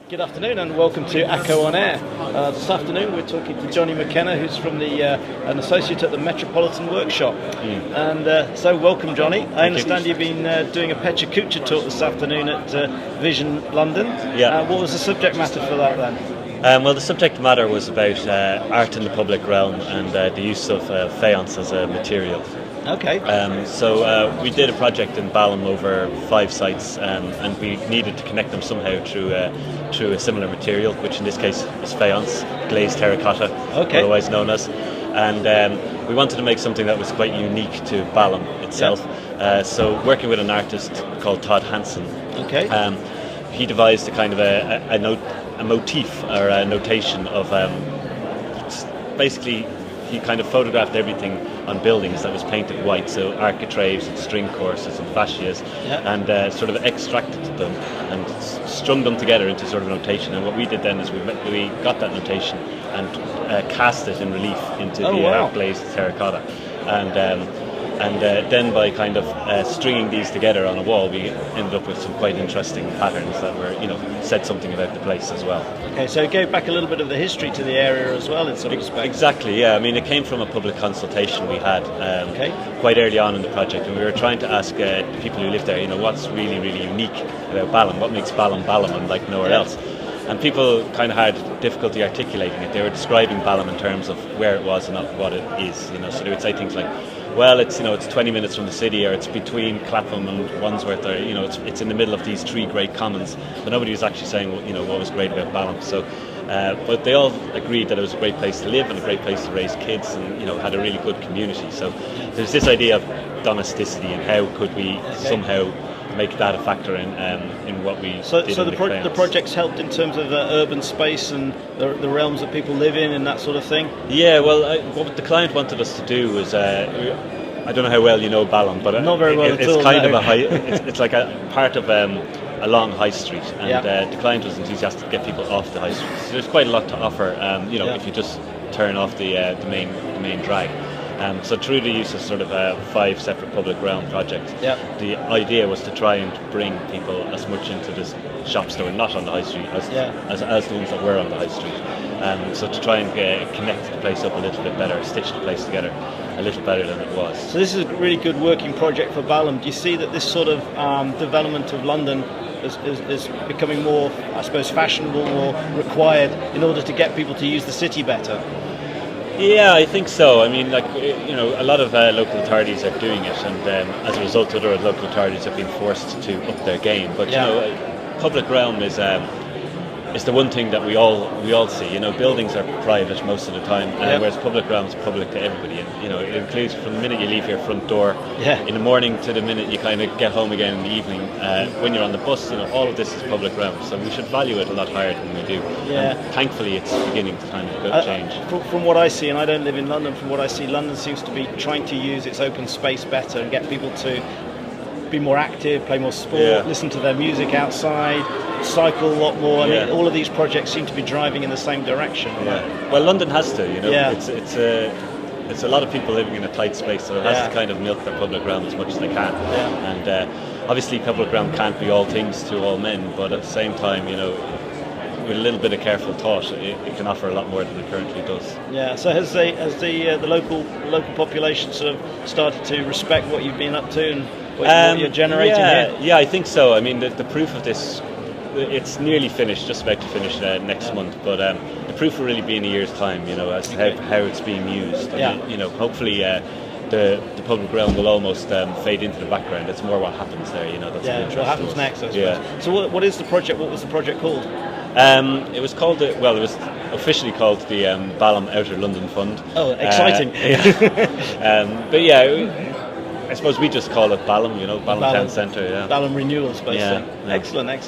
Good afternoon and welcome to ACO On Air. This afternoon we're talking to Johnny McKenna, who's from an associate at the Metropolitan Workshop. And so welcome, Johnny. I understand you've been doing a Pecha Kucha talk this afternoon at Vision London. Yeah. What was the subject matter for that then? Well, the subject matter was about art in the public realm and the use of faience as a material. Okay. So we did a project in Balham over 5 sites, and we needed to connect them somehow through a similar material, which in this case is faience, glazed terracotta, otherwise known as. And we wanted to make something that was quite unique to Balham itself. Yeah. So working with an artist called Todd Hansen, he devised a kind of a motif or a notation of basically. He kind of photographed everything on buildings that was painted white, so architraves and string courses and fascias, and sort of extracted them and strung them together into sort of notation. And what we did then is we got that notation and cast it in relief into glazed terracotta. And then by kind of stringing these together on a wall, we ended up with some quite interesting patterns that were, said something about the place as well. Okay, so it gave back a little bit of the history to the area as well in some respects. Exactly, yeah. I mean, it came from a public consultation we had quite early on in the project, and we were trying to ask people who live there, what's really, really unique about Balham, what makes Balham Balham unlike nowhere else. And people kind of had difficulty articulating it. They were describing Balham in terms of where it was and not what it is. So they would say things like, well, it's 20 minutes from the city, or it's between Clapham and Wandsworth, or it's in the middle of these 3 great commons. But nobody was actually saying what was great about Balham. So, but they all agreed that it was a great place to live and a great place to raise kids, and had a really good community. So there's this idea of domesticity and how could we somehow make that a factor in what we did. So the project's helped in terms of urban space and the realms that people live in and that sort of thing? Yeah, well, what the client wanted us to do was, I don't know how well you know Balham, but not very well it's kind of it's like a part of a long high street, and the client was enthusiastic to get people off the high street. So there's quite a lot to offer, if you just turn off the main drag. So through the use of sort of 5 separate public realm projects, the idea was to try and bring people as much into the shops that were not on the high street as the ones that were on the high street. So to try and connect the place up a little bit better, stitch the place together a little better than it was. So this is a really good working project for Balham. Do you see that this sort of development of London is becoming more, I suppose, fashionable or required in order to get people to use the city better? Yeah, I think so. I mean, a lot of local authorities are doing it, and as a result, other local authorities have been forced to up their game. But public realm is the one thing that we all see. Buildings are private most of the time, whereas public realm is public to everybody. And it includes from the minute you leave your front door in the morning to the minute you kind of get home again in the evening. When you're on the bus, all of this is public realm. So we should value it a lot higher than we do. Yeah. And thankfully, it's beginning to kind of change. From what I see, and I don't live in London, from what I see, London seems to be trying to use its open space better and get people to be more active, play more sport, listen to their music outside, cycle a lot more. I mean, all of these projects seem to be driving in the same direction. Yeah. Well, London has to. It's a lot of people living in a tight space, so it has to kind of milk their public realm as much as they can. Yeah. And obviously, public realm can't be all things to all men, but at the same time, with a little bit of careful thought, it can offer a lot more than it currently does. Yeah. So has the local population sort of started to respect what you've been up to and what you're generating here? Yeah, I think so. I mean, the proof of this, it's nearly finished, just about to finish next month. But the proof will really be in a year's time, as to how it's being used. And, hopefully the public realm will almost fade into the background. It's more what happens there, that's what happens next, I suppose. Yeah. So what is the project? What was the project called? It was called it was officially called the Balham Outer London Fund. Oh, exciting! But yeah, I suppose we just call it Balham, Balham Town Centre. Yeah, Balham Renewal Space. Yeah. Excellent.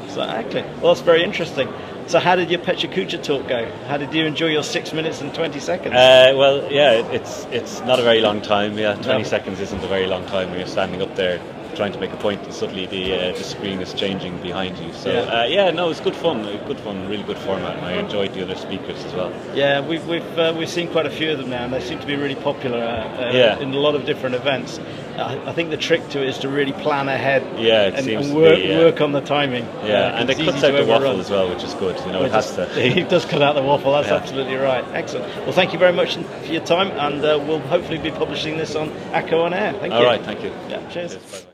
So actually, well, that's very interesting. So how did your Pecha Kucha talk go? How did you enjoy your 6 minutes and 20 seconds? Well, yeah, it's not a very long time. Yeah, 20 seconds isn't a very long time when you're standing up there trying to make a point, and suddenly the screen is changing behind you. So no, it's good fun, really good format. And I enjoyed the other speakers as well. Yeah, we've seen quite a few of them now, and they seem to be really popular in a lot of different events. I think the trick to it is to really plan ahead and work on the timing. Yeah, and it cuts out the waffle as well, which is good. It has to. It does cut out the waffle. That's absolutely right. Excellent. Well, thank you very much for your time, and we'll hopefully be publishing this on Acco on Air. Thank you. All right, thank you. Yeah, cheers. Bye-bye.